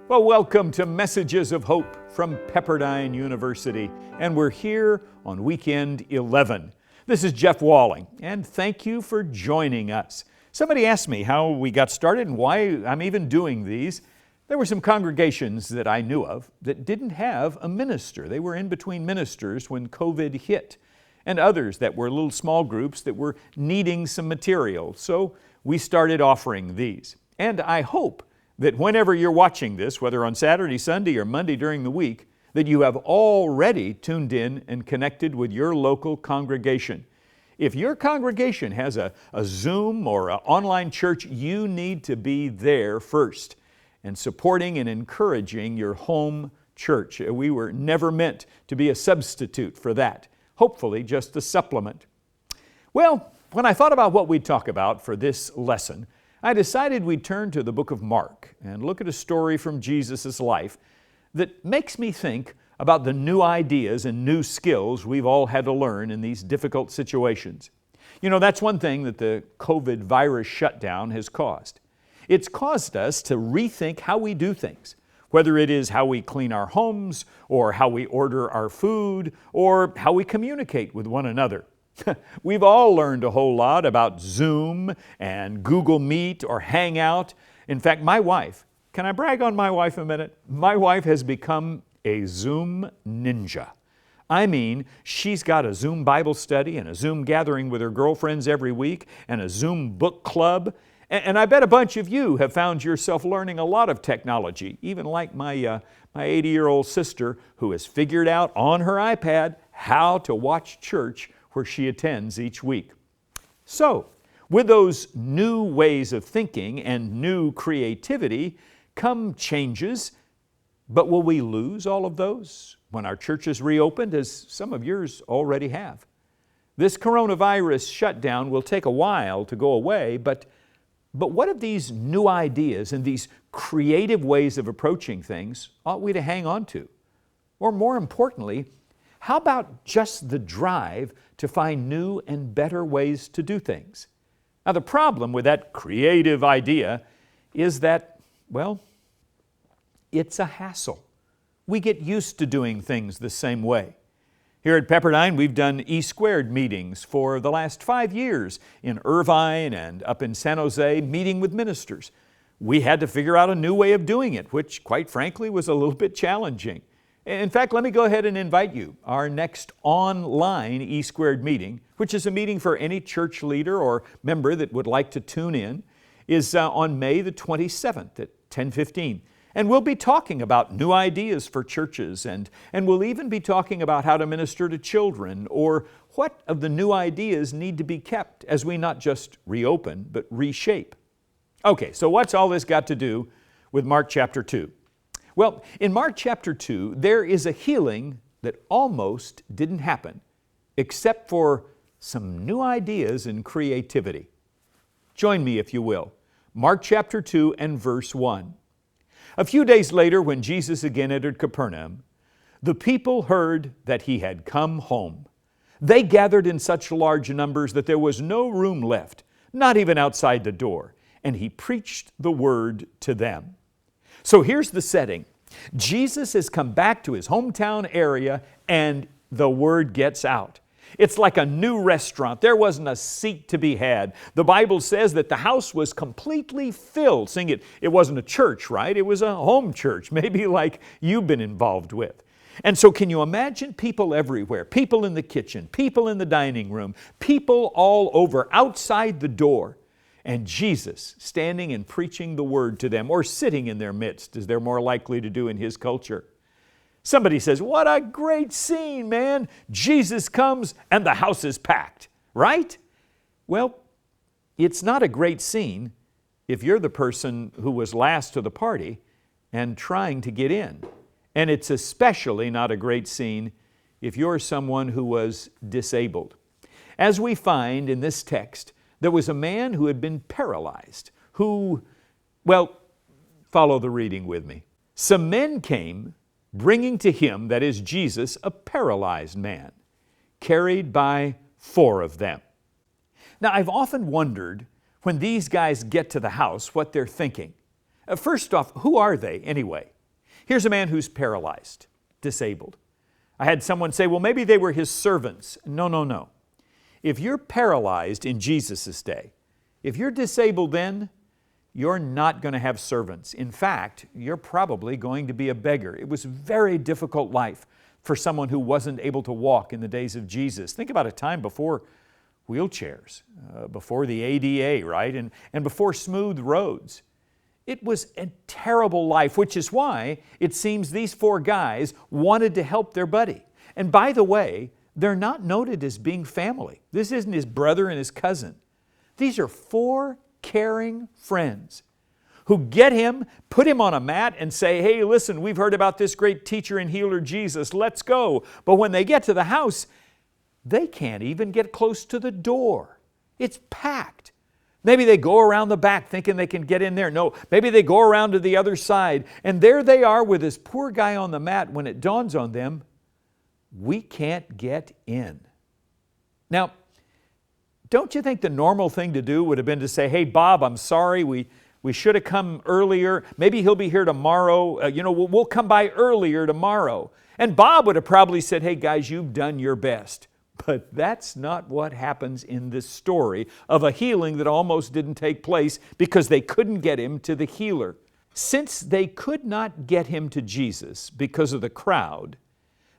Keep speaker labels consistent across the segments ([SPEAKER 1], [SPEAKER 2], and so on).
[SPEAKER 1] Well, welcome to Messages of Hope from Pepperdine University, and we're here on weekend 11. This is Jeff Walling, and thank you for joining us. Somebody asked me how we got started and why I'm even doing these. There were some congregations that I knew of that didn't have a minister. They were in between ministers when COVID hit, and others that were little small groups that were needing some material. So we started offering these. And I hope that whenever you're watching this, whether on Saturday, Sunday, or Monday during the week, that you have already tuned in and connected with your local congregation. If your congregation has a Zoom or an online church, you need to be there first and supporting and encouraging your home church. We were never meant to be a substitute for that. Hopefully just a supplement. Well, when I thought about what we'd talk about for this lesson, I decided we'd turn to the book of Mark and look at a story from Jesus' life that makes me think about the new ideas and new skills we've all had to learn in these difficult situations. You know, that's one thing that the COVID virus shutdown has caused. It's caused us to rethink how we do things, whether it is how we clean our homes, or how we order our food, or how we communicate with one another. We've all learned a whole lot about Zoom and Google Meet or Hangout. In fact, my wife, can I brag on my wife a minute? My wife has become a Zoom ninja. I mean, she's got a Zoom Bible study and a Zoom gathering with her girlfriends every week and a Zoom book club. And I bet a bunch of you have found yourself learning a lot of technology, even like my 80-year-old sister who has figured out on her iPad how to watch church where she attends each week. So, with those new ways of thinking and new creativity come changes, but will we lose all of those when our churches reopened, as some of yours already have? This coronavirus shutdown will take a while to go away, but what of these new ideas and these creative ways of approaching things ought we to hang on to? Or more importantly, how about just the drive to find new and better ways to do things? Now, the problem with that creative idea is that, well, it's a hassle. We get used to doing things the same way. Here at Pepperdine, we've done E² meetings for the last 5 years in Irvine and up in San Jose, meeting with ministers. We had to figure out a new way of doing it, which, quite frankly, was a little bit challenging. In fact, let me go ahead and invite you. Our next online E² meeting, which is a meeting for any church leader or member that would like to tune in, is on May the 27th at 10:15. And we'll be talking about new ideas for churches, and we'll even be talking about how to minister to children, or what of the new ideas need to be kept as we not just reopen, but reshape. Okay, so what's all this got to do with Mark chapter 2? Well, in Mark chapter 2, there is a healing that almost didn't happen, except for some new ideas and creativity. Join me, if you will. Mark chapter 2 and verse 1. A few days later, when Jesus again entered Capernaum, the people heard that he had come home. They gathered in such large numbers that there was no room left, not even outside the door, and he preached the word to them. So here's the setting. Jesus has come back to his hometown area and the word gets out. It's like a new restaurant. There wasn't a seat to be had. The Bible says that the house was completely filled. Seeing it wasn't a church, right? It was a home church, maybe like you've been involved with. And so can you imagine people everywhere? People in the kitchen, people in the dining room, people all over, outside the door. And Jesus standing and preaching the word to them, or sitting in their midst, as they're more likely to do in his culture. Somebody says, what a great scene, man. Jesus comes and the house is packed, right? Well, it's not a great scene if you're the person who was last to the party and trying to get in. And it's especially not a great scene if you're someone who was disabled. As we find in this text, there was a man who had been paralyzed, who, well, follow the reading with me. Some men came, bringing to him, that is Jesus, a paralyzed man, carried by 4 of them. Now, I've often wondered when these guys get to the house what they're thinking. First off, who are they anyway? Here's a man who's paralyzed, disabled. I had someone say, well, maybe they were his servants. No, no, no. If you're paralyzed in Jesus' day, if you're disabled then, you're not going to have servants. In fact, you're probably going to be a beggar. It was a very difficult life for someone who wasn't able to walk in the days of Jesus. Think about a time before wheelchairs, before the ADA, right? And before smooth roads. It was a terrible life, which is why it seems these four guys wanted to help their buddy. And by the way, they're not noted as being family. This isn't his brother and his cousin. These are four caring friends who get him, put him on a mat and say, hey, listen, we've heard about this great teacher and healer Jesus, let's go. But when they get to the house, they can't even get close to the door. It's packed. Maybe they go around the back thinking they can get in there. No, maybe they go around to the other side. And there they are with this poor guy on the mat when it dawns on them, we can't get in. Now, don't you think the normal thing to do would have been to say, hey, Bob, I'm sorry, we should have come earlier. Maybe he'll be here tomorrow. We'll come by earlier tomorrow. And Bob would have probably said, hey, guys, you've done your best. But that's not what happens in this story of a healing that almost didn't take place because they couldn't get him to the healer. Since they could not get him to Jesus because of the crowd,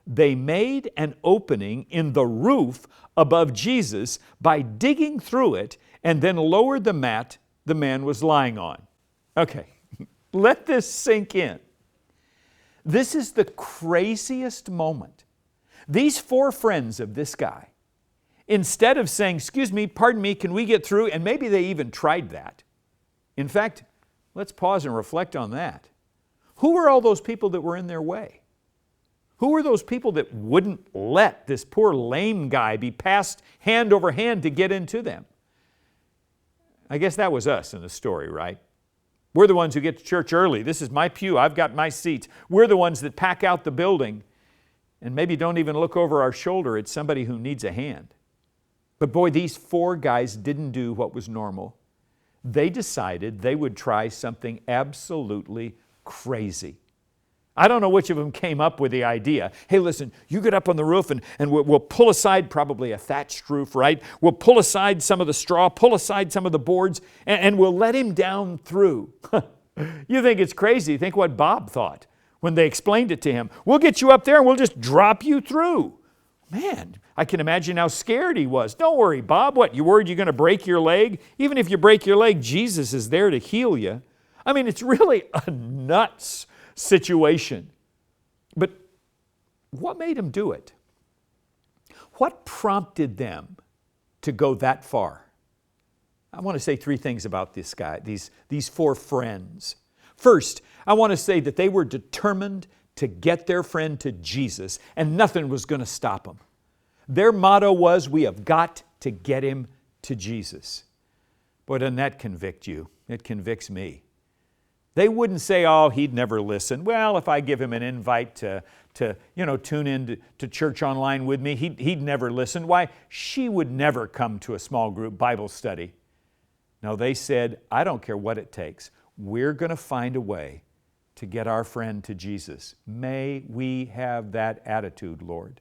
[SPEAKER 1] they made an opening in the roof above Jesus by digging through it and then lowered the mat the man was lying on. Okay, let this sink in. This is the craziest moment. These four friends of this guy, instead of saying, excuse me, pardon me, can we get through? And maybe they even tried that. In fact, let's pause and reflect on that. Who were all those people that were in their way? Who were those people that wouldn't let this poor lame guy be passed hand over hand to get into them? I guess that was us in the story, right? We're the ones who get to church early. This is my pew. I've got my seats. We're the ones that pack out the building and maybe don't even look over our shoulder at somebody who needs a hand. But boy, these four guys didn't do what was normal. They decided they would try something absolutely crazy. I don't know which of them came up with the idea. Hey, listen, you get up on the roof and we'll pull aside probably a thatched roof, right? We'll pull aside some of the straw, pull aside some of the boards, and we'll let him down through. You think it's crazy. Think what Bob thought when they explained it to him. We'll get you up there and we'll just drop you through. Man, I can imagine how scared he was. Don't worry, Bob. What, you worried you're going to break your leg? Even if you break your leg, Jesus is there to heal you. I mean, it's really a nuts situation. But what made them do it? What prompted them to go that far? I want to say three things about this guy, these four friends. First, I want to say that they were determined to get their friend to Jesus, and nothing was going to stop them. Their motto was, we have got to get him to Jesus. Boy, doesn't that convict you? It convicts me. They wouldn't say, oh, he'd never listen. Well, if I give him an invite to tune in to church online with me, he'd never listen. Why? She would never come to a small group Bible study. No, they said, I don't care what it takes. We're going to find a way to get our friend to Jesus. May we have that attitude, Lord.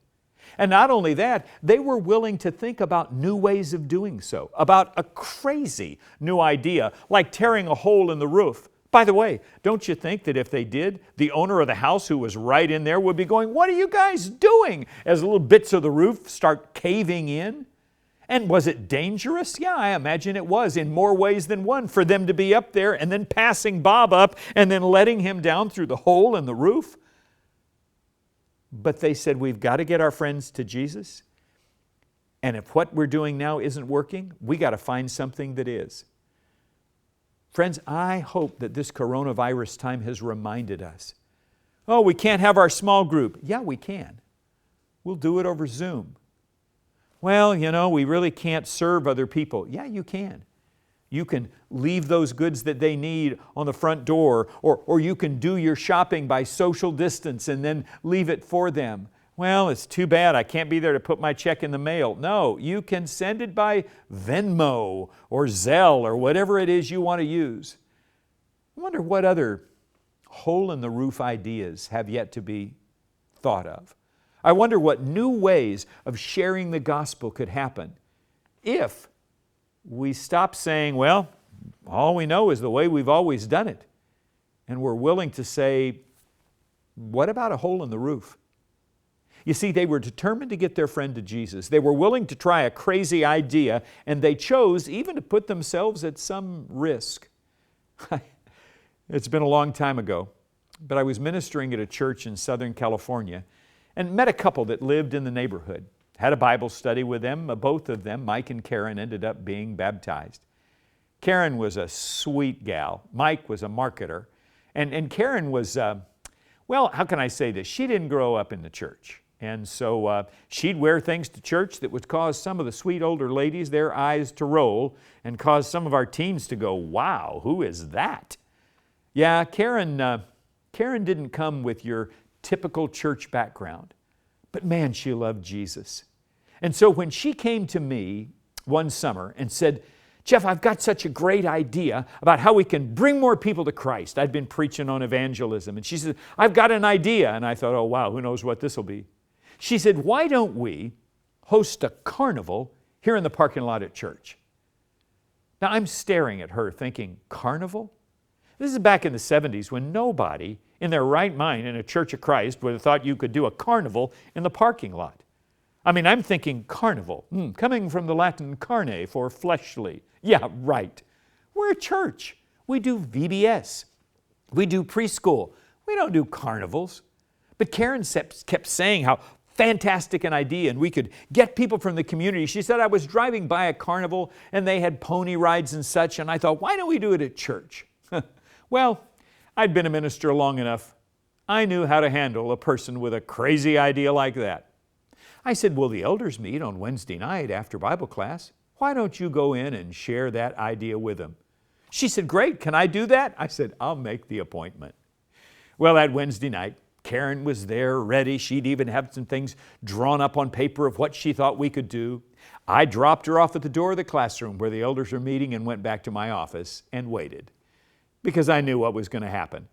[SPEAKER 1] And not only that, they were willing to think about new ways of doing so, about a crazy new idea, like tearing a hole in the roof. By the way, don't you think that if they did, the owner of the house who was right in there would be going, what are you guys doing? As little bits of the roof start caving in. And was it dangerous? Yeah, I imagine it was in more ways than one for them to be up there and then passing Bob up and then letting him down through the hole in the roof. But they said, we've got to get our friends to Jesus. And if what we're doing now isn't working, we got to find something that is. Friends, I hope that this coronavirus time has reminded us, oh, we can't have our small group. Yeah, we can. We'll do it over Zoom. Well, we really can't serve other people. Yeah, you can. You can leave those goods that they need on the front door, or you can do your shopping by social distance and then leave it for them. Well, it's too bad I can't be there to put my check in the mail. No, you can send it by Venmo or Zelle or whatever it is you want to use. I wonder what other hole-in-the-roof ideas have yet to be thought of. I wonder what new ways of sharing the gospel could happen if we stop saying, well, all we know is the way we've always done it, and we're willing to say, what about a hole in the roof? You see, they were determined to get their friend to Jesus. They were willing to try a crazy idea, and they chose even to put themselves at some risk. It's been a long time ago, but I was ministering at a church in Southern California and met a couple that lived in the neighborhood. Had a Bible study with them. Both of them, Mike and Karen, ended up being baptized. Karen was a sweet gal. Mike was a marketer. And Karen was, well, how can I say this? She didn't grow up in the church. And so she'd wear things to church that would cause some of the sweet older ladies their eyes to roll and cause some of our teens to go, wow, who is that? Yeah, Karen didn't come with your typical church background, but man, she loved Jesus. And so when she came to me one summer and said, Jeff, I've got such a great idea about how we can bring more people to Christ. I'd been preaching on evangelism, and she said, I've got an idea. And I thought, oh wow, who knows what this will be. She said, why don't we host a carnival here in the parking lot at church? Now I'm staring at her thinking, carnival? This is back in the 70s when nobody in their right mind in a Church of Christ would have thought you could do a carnival in the parking lot. I mean, I'm thinking carnival, coming from the Latin carne for fleshly. Yeah, right. We're a church. We do VBS. We do preschool. We don't do carnivals. But Karen kept saying how fantastic an idea, and we could get people from the community. She said, I was driving by a carnival and they had pony rides and such, and I thought, why don't we do it at church? Well, I'd been a minister long enough. I knew how to handle a person with a crazy idea like that. I said, well, the elders meet on Wednesday night after Bible class. Why don't you go in and share that idea with them? She said, great, can I do that? I said, I'll make the appointment. Well, that Wednesday night, Karen was there ready. She'd even have some things drawn up on paper of what she thought we could do. I dropped her off at the door of the classroom where the elders were meeting and went back to my office and waited because I knew what was going to happen.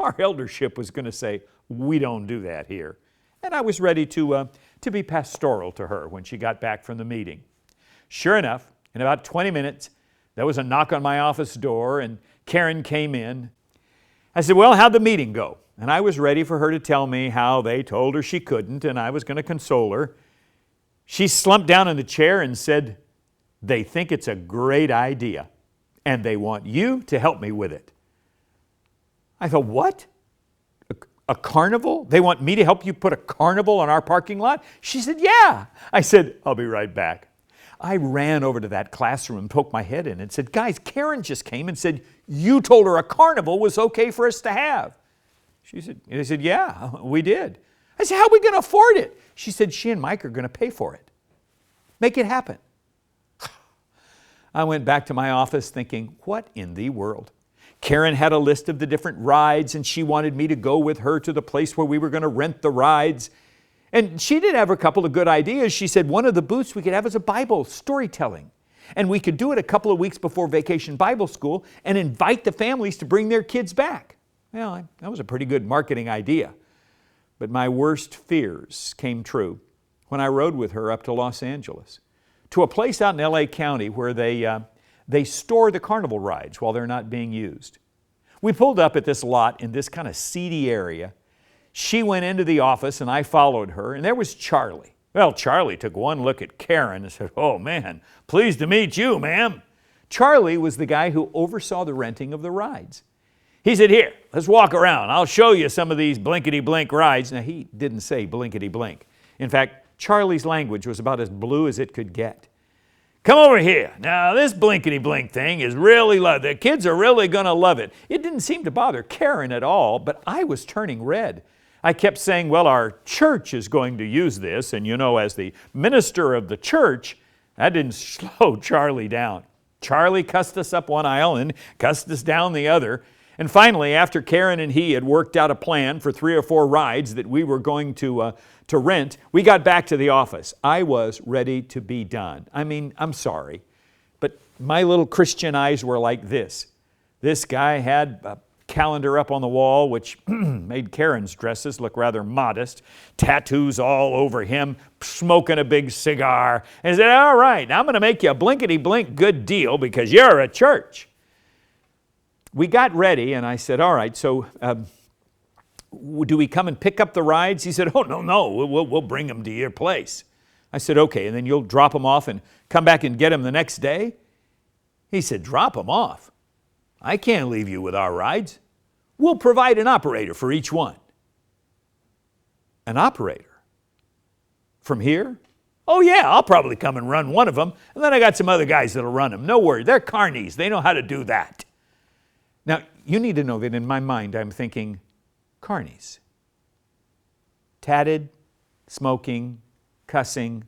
[SPEAKER 1] Our eldership was going to say, we don't do that here. And I was ready to be pastoral to her when she got back from the meeting. Sure enough, in about 20 minutes, there was a knock on my office door and Karen came in. I said, well, how'd the meeting go? And I was ready for her to tell me how they told her she couldn't and I was going to console her. She slumped down in the chair and said, they think it's a great idea and they want you to help me with it. I thought, what? A carnival? They want me to help you put a carnival on our parking lot? She said, yeah. I said, I'll be right back. I ran over to that classroom and poked my head in and said, guys, Karen just came and said, you told her a carnival was okay for us to have. They said, yeah, we did. I said, how are we going to afford it? She said, she and Mike are going to pay for it. Make it happen. I went back to my office thinking, what in the world? Karen had a list of the different rides and she wanted me to go with her to the place where we were going to rent the rides. And she did have a couple of good ideas. She said one of the booths we could have is a Bible storytelling. And we could do it a couple of weeks before Vacation Bible School and invite the families to bring their kids back. Well, that was a pretty good marketing idea. But my worst fears came true when I rode with her up to Los Angeles, to a place out in LA County where they store the carnival rides while they're not being used. We pulled up at this lot in this kind of seedy area. She went into the office and I followed her, and there was Charlie. Well, Charlie took one look at Karen and said, oh man, pleased to meet you, ma'am. Charlie was the guy who oversaw the renting of the rides. He said, here, let's walk around. I'll show you some of these blinkety-blink rides. Now, he didn't say blinkety-blink. In fact, Charlie's language was about as blue as it could get. Come over here. Now, this blinkety-blink thing is really love. The kids are really going to love it. It didn't seem to bother Karen at all, but I was turning red. I kept saying, well, our church is going to use this, and you know, as the minister of the church, that didn't slow Charlie down. Charlie cussed us up one aisle and cussed us down the other. And finally, after Karen and he had worked out a plan for 3 or 4 rides that we were going to rent, we got back to the office. I was ready to be done. I mean, I'm sorry, but my little Christian eyes were like this. This guy had calendar up on the wall, which made Karen's dresses look rather modest, tattoos all over him, smoking a big cigar, and he said, all right, now I'm going to make you a blinkety-blink good deal because you're a church. We got ready, and I said, all right, so do we come and pick up the rides? He said, oh, no, we'll bring them to your place. I said, okay, and then you'll drop them off and come back and get them the next day? He said, drop them off? I can't leave you with our rides. We'll provide an operator for each one. An operator? From here? Oh yeah, I'll probably come and run one of them, and then I got some other guys that'll run them. No worry, they're carnies. They know how to do that. Now, you need to know that in my mind I'm thinking, carnies. Tatted, smoking, cussing,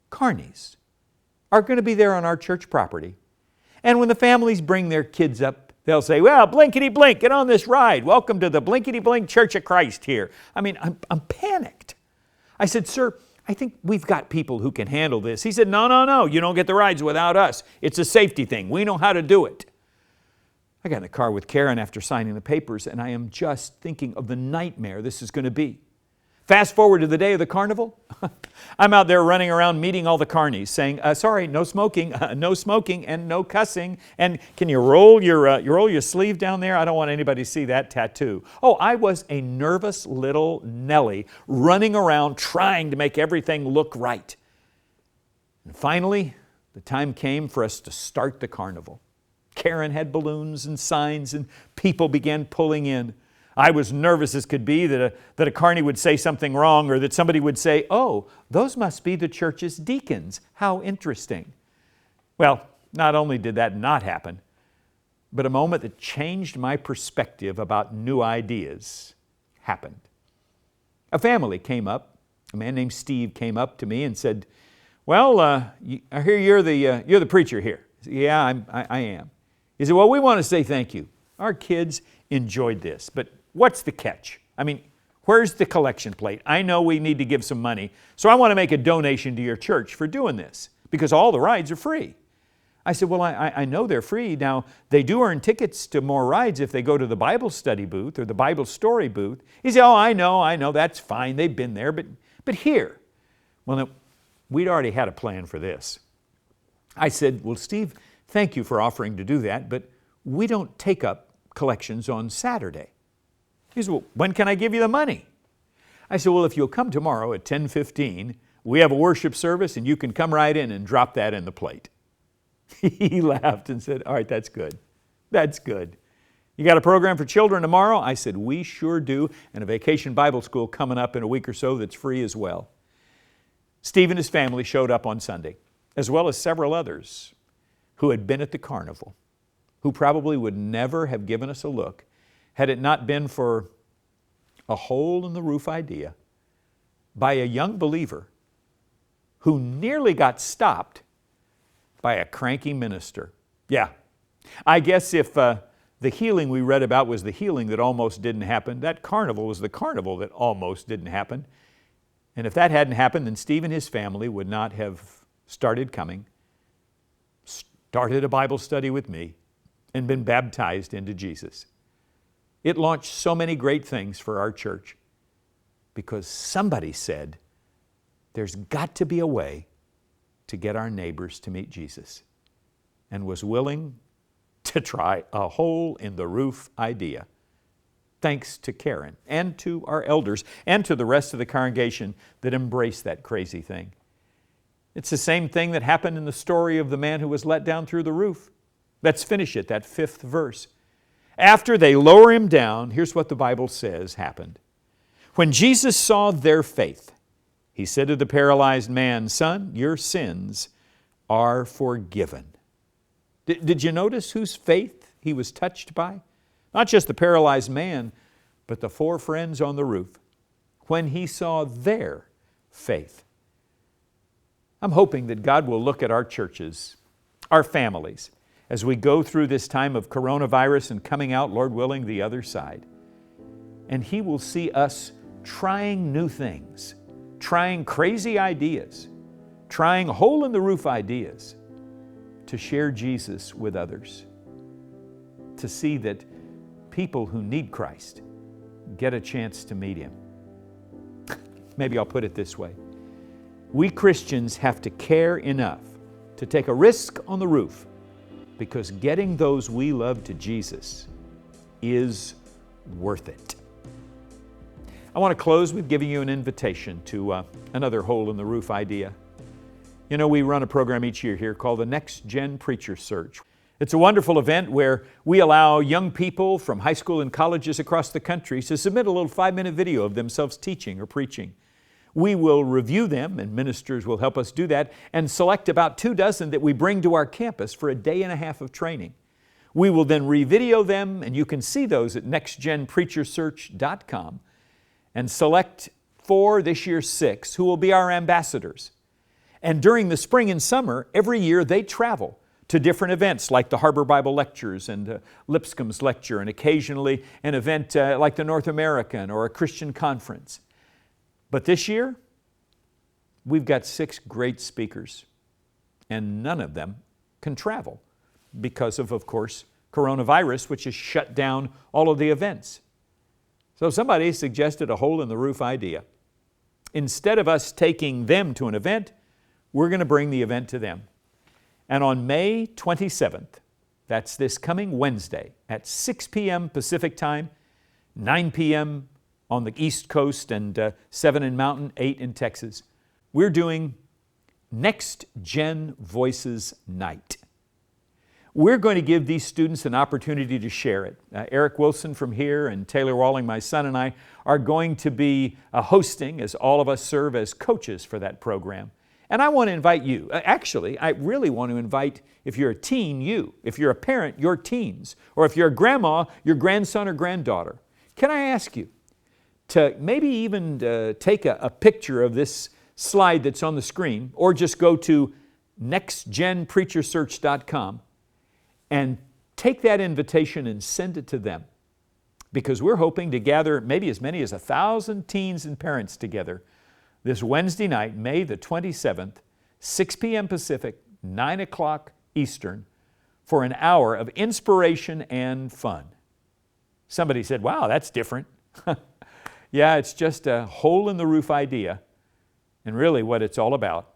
[SPEAKER 1] carnies are going to be there on our church property. And when the families bring their kids up, they'll say, well, blinkety-blink, get on this ride. Welcome to the blinkety-blink Church of Christ here. I mean, I'm panicked. I said, sir, I think we've got people who can handle this. He said, no, you don't get the rides without us. It's a safety thing. We know how to do it. I got in the car with Karen after signing the papers, and I am just thinking of the nightmare this is going to be. Fast forward to the day of the carnival. I'm out there running around meeting all the carnies saying, sorry, no smoking, and no cussing. And can you roll your sleeve down there? I don't want anybody to see that tattoo. Oh, I was a nervous little Nellie running around trying to make everything look right. And finally, the time came for us to start the carnival. Karen had balloons and signs and people began pulling in. I was nervous as could be that a carny would say something wrong or that somebody would say, oh, those must be the church's deacons. How interesting. Well, not only did that not happen, but a moment that changed my perspective about new ideas happened. A family came up. A man named Steve came up to me and said, well, I hear you're the preacher here. I said, yeah, I am. He said, well, we want to say thank you. Our kids enjoyed this, but what's the catch? I mean, where's the collection plate? I know we need to give some money, so I want to make a donation to your church for doing this because all the rides are free. I said, well, I know they're free. Now, they do earn tickets to more rides if they go to the Bible study booth or the Bible story booth. He said, oh, I know, that's fine. They've been there, but here. Well, no, we'd already had a plan for this. I said, well, Steve, thank you for offering to do that, but we don't take up collections on Saturday. He said, well, when can I give you the money? I said, well, if you'll come tomorrow at 10:15, we have a worship service and you can come right in and drop that in the plate. He laughed and said, all right, that's good. That's good. You got a program for children tomorrow? I said, we sure do, and a vacation Bible school coming up in a week or so that's free as well. Steve and his family showed up on Sunday, as well as several others who had been at the carnival, who probably would never have given us a look had it not been for a hole in the roof idea by a young believer who nearly got stopped by a cranky minister. Yeah, I guess if the healing we read about was the healing that almost didn't happen, that carnival was the carnival that almost didn't happen. And if that hadn't happened, then Steve and his family would not have started coming, started a Bible study with me, and been baptized into Jesus. It launched so many great things for our church because somebody said, there's got to be a way to get our neighbors to meet Jesus, and was willing to try a hole in the roof idea. Thanks to Karen and to our elders and to the rest of the congregation that embraced that crazy thing. It's the same thing that happened in the story of the man who was let down through the roof. Let's finish it, that 5th verse. After they lower him down, here's what the Bible says happened. When Jesus saw their faith, he said to the paralyzed man, son, your sins are forgiven. Did you notice whose faith he was touched by? Not just the paralyzed man, but the 4 friends on the roof. When he saw their faith. I'm hoping that God will look at our churches, our families, as we go through this time of coronavirus and coming out, Lord willing, the other side. And He will see us trying new things, trying crazy ideas, trying hole-in-the-roof ideas to share Jesus with others, to see that people who need Christ get a chance to meet Him. Maybe I'll put it this way. We Christians have to care enough to take a risk on the roof, because getting those we love to Jesus is worth it. I want to close with giving you an invitation to another hole in the roof idea. You know, we run a program each year here called the Next Gen Preacher Search. It's a wonderful event where we allow young people from high school and colleges across the country to submit a little 5-minute video of themselves teaching or preaching. We will review them, and ministers will help us do that, and select about 24 that we bring to our campus for a day and a half of training. We will then re-video them, and you can see those at nextgenpreachersearch.com, and select 4, this year 6, who will be our ambassadors. And during the spring and summer, every year they travel to different events like the Harbor Bible Lectures and Lipscomb's Lecture, and occasionally an event like the North American or a Christian conference. But this year, we've got 6 great speakers, and none of them can travel because of course, coronavirus, which has shut down all of the events. So somebody suggested a hole in the roof idea. Instead of us taking them to an event, we're going to bring the event to them. And on May 27th, that's this coming Wednesday, at 6 p.m. Pacific Time, 9 p.m. on the East Coast, and 7 in Mountain, 8 in Texas, we're doing Next Gen Voices Night. We're going to give these students an opportunity to share it. Eric Wilson from here and Taylor Walling, my son, and I are going to be hosting, as all of us serve as coaches for that program. And I want to invite you. Actually, I really want to invite, if you're a teen, you. If you're a parent, your teens. Or if you're a grandma, your grandson or granddaughter. Can I ask you to maybe even take a picture of this slide that's on the screen, or just go to nextgenpreachersearch.com and take that invitation and send it to them. Because we're hoping to gather maybe as many as 1,000 teens and parents together this Wednesday night, May the 27th, 6 p.m. Pacific, 9 o'clock Eastern, for an hour of inspiration and fun. Somebody said, wow, that's different. Yeah, it's just a hole in the roof idea. And really what it's all about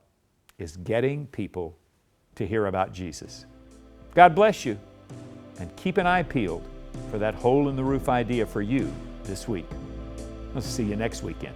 [SPEAKER 1] is getting people to hear about Jesus. God bless you, and keep an eye peeled for that hole in the roof idea for you this week. I'll see you next weekend.